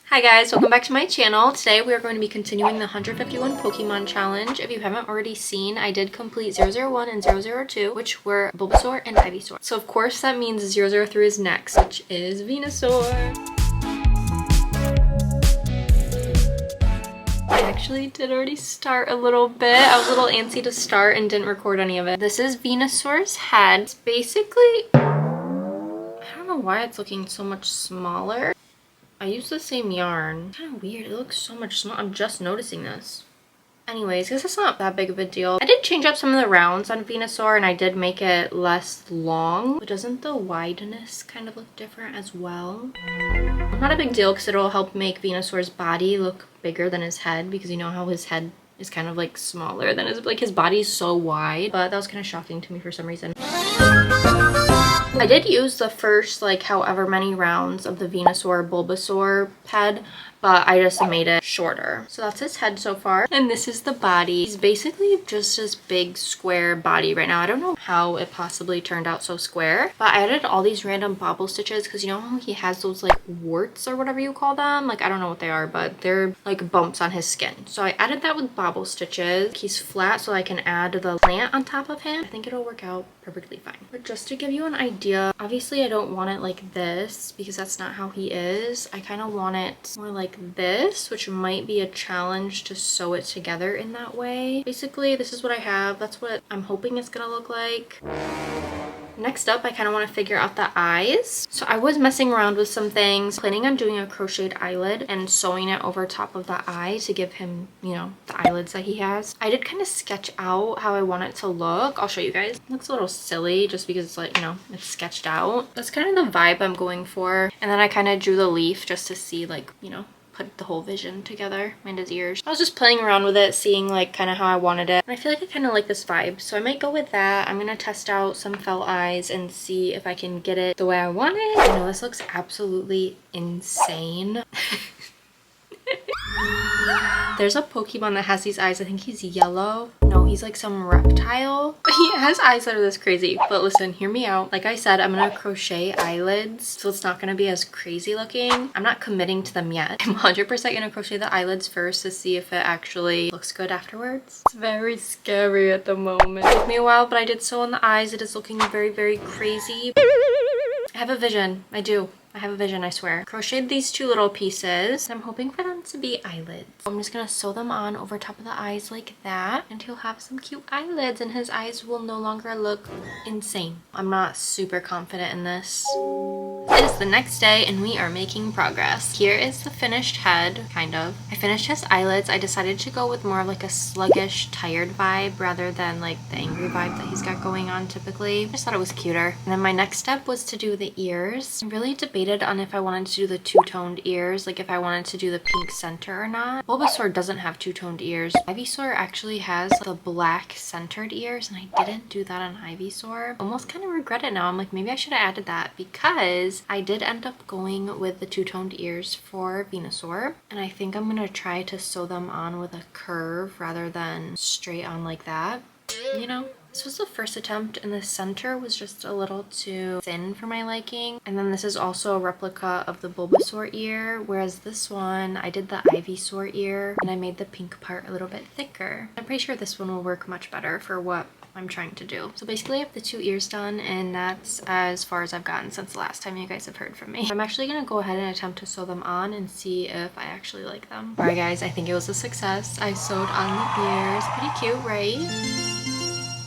Hi guys, welcome back to my channel. Today we are going to be continuing the 151 Pokemon challenge. If you haven't already seen, I did complete 001 and 002, which were Bulbasaur and Ivysaur. So of course that means 003 is next, which is Venusaur. I actually did already start a little bit. I was a little antsy to start and didn't record any of it. This is Venusaur's head. It's basically, I don't know why it's looking so much smaller. I used the same yarn. Kind of weird. It looks so much smaller. I'm just noticing this. Anyways, guess it's not that big of a deal. I did change up some of the rounds on Venusaur and I did make it less long. But doesn't the wideness kind of look different as well? Not a big deal because it'll help make Venusaur's body look bigger than his head, because you know how his head is kind of like smaller than his body is so wide. But that was kind of shocking to me for some reason. I did use the first like however many rounds of the Venusaur Bulbasaur head, but I just made it shorter. So that's his head so far. And this is the body. He's basically just this big square body right now. I don't know how it possibly turned out so square, but I added all these random bobble stitches because you know how he has those like warts or whatever you call them? Like I don't know what they are, but they're like bumps on his skin. So I added that with bobble stitches. He's flat so I can add the plant on top of him. I think it'll work out perfectly fine. But just to give you an idea, obviously I don't want it like this because that's not how he is. I kind of want it more like this, which might be a challenge to sew it together in that way. Basically, this is what I have. That's what I'm hoping it's gonna look like. Next up, I kind of want to figure out the eyes. So I was messing around with some things, planning on doing a crocheted eyelid and sewing it over top of the eye to give him, you know, the eyelids that he has. I did kind of sketch out how I want it to look. I'll show you guys. It looks a little silly just because it's like, you know, it's sketched out. That's kind of the vibe I'm going for. And then I kind of drew the leaf just to see like, you know, put the whole vision together and his ears. I was just playing around with it, seeing like kind of how I wanted it. And I feel like I kind of like this vibe, so I might go with that. I'm gonna test out some felt eyes and see if I can get it the way I want it. I know this looks absolutely insane. There's a Pokemon that has these eyes. I think he's yellow. No, he's like some reptile. He has eyes that are this crazy. But listen, hear me out. Like I said, I'm gonna crochet eyelids, so it's not gonna be as crazy looking. I'm not committing to them yet. I'm 100% gonna crochet the eyelids first to see if it actually looks good afterwards. It's very scary at the moment. It took me a while, but I did sew on the eyes. It is looking very, very crazy. I have a vision. I do. I have a vision, I swear. Crocheted these two little pieces. I'm hoping for them to be eyelids. I'm just gonna sew them on over top of the eyes like that, and he'll have some cute eyelids and his eyes will no longer look insane. I'm not super confident in this. It is the next day and we are making progress. Here is the finished head, kind of. I finished his eyelids. I decided to go with more of like a sluggish, tired vibe rather than like the angry vibe that he's got going on typically. I just thought it was cuter. And then my next step was to do the ears. I really debated on if I wanted to do the two-toned ears, like if I wanted to do the pink center or not. Bulbasaur doesn't have two-toned ears. Ivysaur actually has the black centered ears, and I didn't do that on Ivysaur. Almost kind of regret it now. I'm like, maybe I should have added that, because I did end up going with the two-toned ears for Venusaur, and I think I'm gonna try to sew them on with a curve rather than straight on like that, you know? This was the first attempt and the center was just a little too thin for my liking. And then this is also a replica of the Bulbasaur ear, whereas this one, I did the Ivysaur ear and I made the pink part a little bit thicker. I'm pretty sure this one will work much better for what I'm trying to do. So basically I have the two ears done, and that's as far as I've gotten since the last time you guys have heard from me. I'm actually gonna go ahead and attempt to sew them on and see if I actually like them. Alright guys, I think it was a success. I sewed on the ears. Pretty cute, right?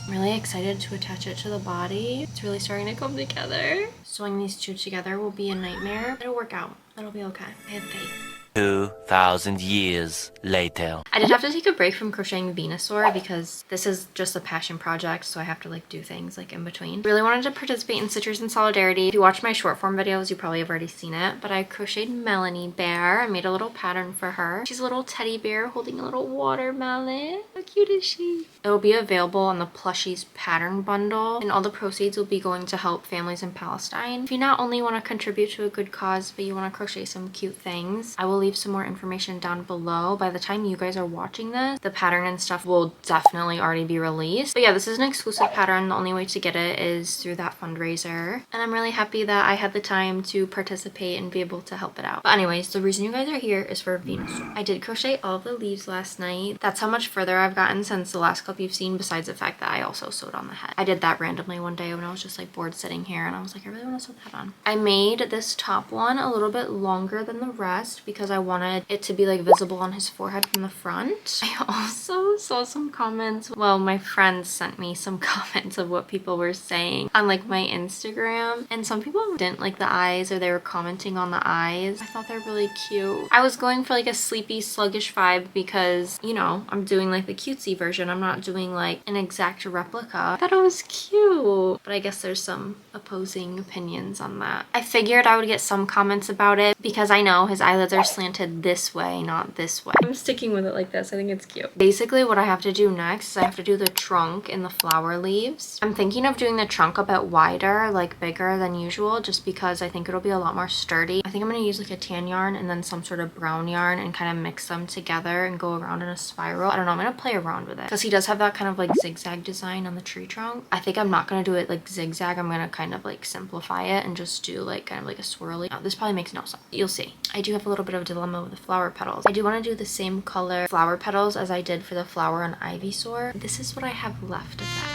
I'm really excited to attach it to the body. It's really starting to come together. Sewing these two together will be a nightmare. It'll work out. It'll be okay. I have faith. 2,000 years later. I did have to take a break from crocheting Venusaur because this is just a passion project, so I have to like do things like in between. Really wanted to participate in Citrus in Solidarity. If you watch my short form videos, you probably have already seen it, but I crocheted Melanie Bear. I made a little pattern for her. She's a little teddy bear holding a little watermelon. How cute is she? It will be available on the Plushies pattern bundle, and all the proceeds will be going to help families in Palestine. If you not only want to contribute to a good cause, but you want to crochet some cute things, I will leave some more information down below. By the time you guys are watching this, the pattern and stuff will definitely already be released. But yeah, this is an exclusive pattern. The only way to get it is through that fundraiser. And I'm really happy that I had the time to participate and be able to help it out. But anyways, the reason you guys are here is for Venusaur. I did crochet all of the leaves last night. That's how much further I've gotten since the last clip you've seen, besides the fact that I also sewed on the head. I did that randomly one day when I was just like bored sitting here, and I was like, I really want to sew that on. I made this top one a little bit longer than the rest because I wanted it to be like visible on his forehead from the front. I also saw some comments. Well, my friends sent me some comments of what people were saying on like my Instagram, and some people didn't like the eyes, or they were commenting on the eyes. I thought they're really cute. I was going for like a sleepy, sluggish vibe because, you know, I'm doing like the cutesy version. I'm not doing like an exact replica. I thought it was cute, but I guess there's some opposing opinions on that. I figured I would get some comments about it because I know his eyelids are slanted this way, not this way. I'm sticking with it like this. I think it's cute. Basically, what I have to do next is I have to do the trunk and the flower leaves. I'm thinking of doing the trunk a bit wider, like bigger than usual, just because I think it'll be a lot more sturdy. I think I'm going to use like a tan yarn and then some sort of brown yarn and kind of mix them together and go around in a spiral. I don't know, I'm going to play around with it because he does have that kind of like zigzag design on the tree trunk. I think I'm not going to do it like zigzag. I'm going to kind of like simplify it and just do like kind of like a swirly. Oh, this probably makes no sense. You'll see. I do have a little bit of a dilemma with the flower petals. I do want to do the same color flower petals as I did for the flower on Ivysaur. This is what I have left of that.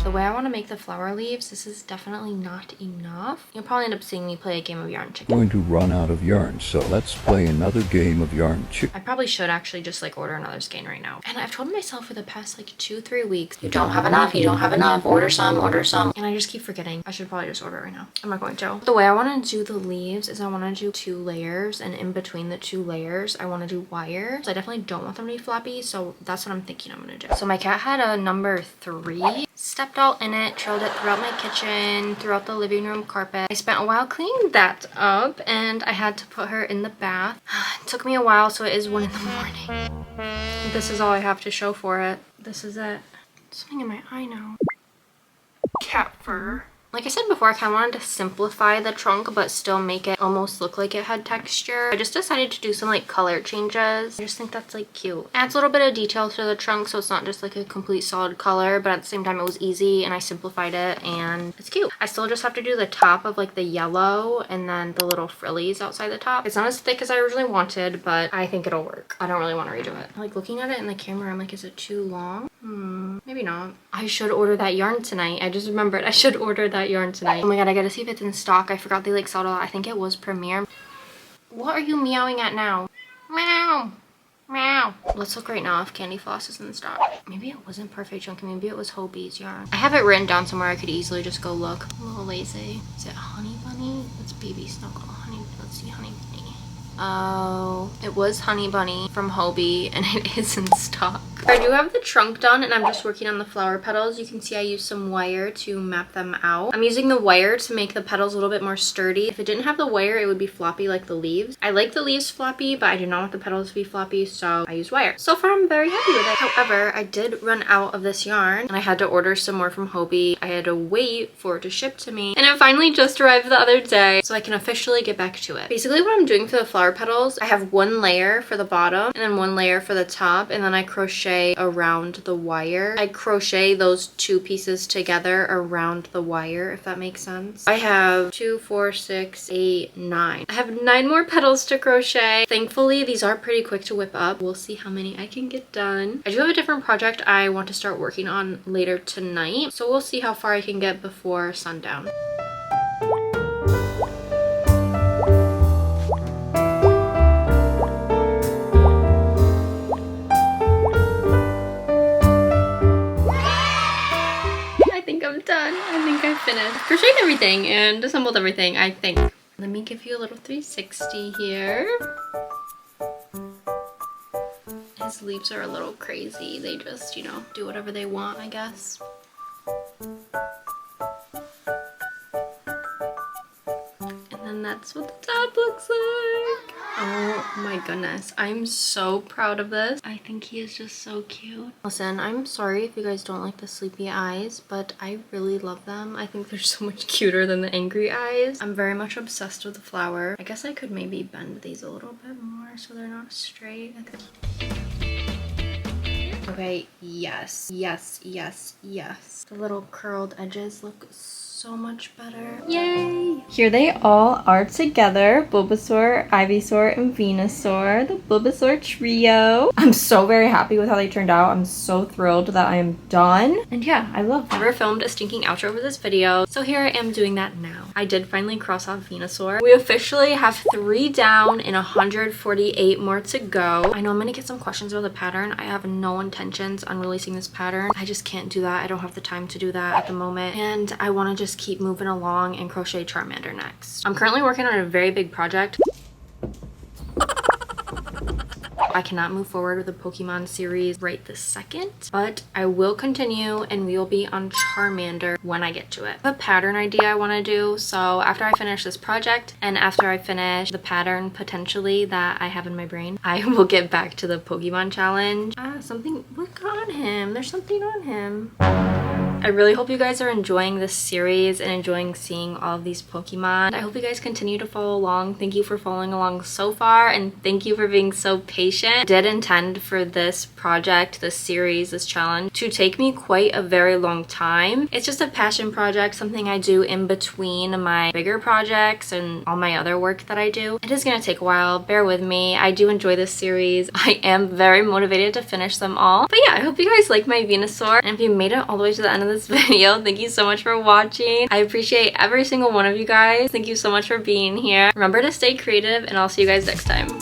The way I want to make the flower leaves, this is definitely not enough. You'll probably end up seeing me play a game of yarn chicken. Going to run out of yarn, so let's play another game of yarn chicken. I probably should actually just like order another skein right now. And I've told myself for the past like 2-3 weeks, you don't have enough, you don't have enough, order some, order some. And I just keep forgetting. I should probably just order it right now. I'm not going to. The way I want to do the leaves is I want to do 2 layers, and in between the 2 layers, I want to do wires. I definitely don't want them to be floppy, so that's what I'm thinking I'm going to do. So my cat had a number 3. Stepped all in it, trailed it throughout my kitchen, throughout the living room carpet. I spent a while cleaning that up, and I had to put her in the bath. It took me a while, so it is 1 in the morning. This is all I have to show for it. This is it. Something in my eye now. Cat fur. Like I said before, I kind of wanted to simplify the trunk but still make it almost look like it had texture. I just decided to do some like color changes. I just think that's like cute. Adds a little bit of detail to the trunk so it's not just like a complete solid color, but at the same time it was easy and I simplified it and it's cute. I still just have to do the top of like the yellow and then the little frillies outside the top. It's not as thick as I originally wanted, but I think it'll work. I don't really want to redo it. Like looking at it in the camera, I'm like, is it too long? Maybe not. I should order that yarn tonight. I just remembered I should order that yarn tonight. Oh my god, I gotta see if it's in stock. I forgot they like sold out. I think it was Premiere. What are you meowing at now? Meow. Meow. Let's look right now if Candy Floss is in stock. Maybe it wasn't Perfect Chunky. Maybe it was Hobie's yarn. I have it written down somewhere. I could easily just go look. I'm a little lazy. Is it Honey Bunny? It's Baby Snuggle. Honey. Let's see. Honey Bunny. Oh, it was Honey Bunny from Hobie and it is in stock. I do have the trunk done and I'm just working on the flower petals. You can see I used some wire to map them out. I'm using the wire to make the petals a little bit more sturdy. If it didn't have the wire, it would be floppy like the leaves. I like the leaves floppy, but I do not want the petals to be floppy, so I use wire. So far, I'm very happy with it. However, I did run out of this yarn and I had to order some more from Hobie. I had to wait for it to ship to me and it finally just arrived the other day, so I can officially get back to it. Basically, what I'm doing for the flower petals, I have 1 layer for the bottom and then 1 layer for the top, and then I crochet around the wire. I crochet those 2 pieces together around the wire, if that makes sense. I have 2, 4, 6, 8, 9. I have 9 more petals to crochet. Thankfully, these are pretty quick to whip up. We'll see how many I can get done. I do have a different project I want to start working on later tonight, so we'll see how far I can get before sundown. Finished. Crocheted everything and assembled everything, I think. Let me give you a little 360 here. His leaves are a little crazy. They just, you know, do whatever they want, I guess. And then that's what the top looks like. Oh my goodness, I'm so proud of this. I think he is just so cute. Listen, I'm sorry if you guys don't like the sleepy eyes, but I really love them. I think they're so much cuter than the angry eyes. I'm very much obsessed with the flower. I guess I could maybe bend these a little bit more so they're not straight. Okay, yes, yes, yes, yes. The little curled edges look so much better. Yay! Here they all are together. Bulbasaur, Ivysaur, and Venusaur. The Bulbasaur trio. I'm so very happy with how they turned out. I'm so thrilled that I am done. And yeah, I love that. I never filmed a stinking outro for this video, so here I am doing that now. I did finally cross off Venusaur. We officially have 3 down and 148 more to go. I know I'm gonna get some questions about the pattern. I have no intentions on releasing this pattern. I just can't do that. I don't have the time to do that at the moment. And I wanna just keep moving along and crochet Charmander next. I'm currently working on a very big project. I cannot move forward with the Pokemon series right this second, but I will continue and we will be on Charmander when I get to it. The pattern idea I want to do, so after I finish this project and after I finish the pattern potentially that I have in my brain, I will get back to the Pokemon challenge. Something, look on him, there's something on him. I really hope you guys are enjoying this series and enjoying seeing all of these Pokemon. I hope you guys continue to follow along. Thank you for following along so far and thank you for being so patient. I did intend for this project, this series, this challenge to take me quite a very long time. It's just a passion project, something I do in between my bigger projects and all my other work that I do. It is going to take a while, bear with me. I do enjoy this series. I am very motivated to finish them all. But yeah, I hope you guys like my Venusaur, and if you made it all the way to the end of this video, thank you so much for watching. I appreciate every single one of you guys. Thank you so much for being here. Remember to stay creative and I'll see you guys next time.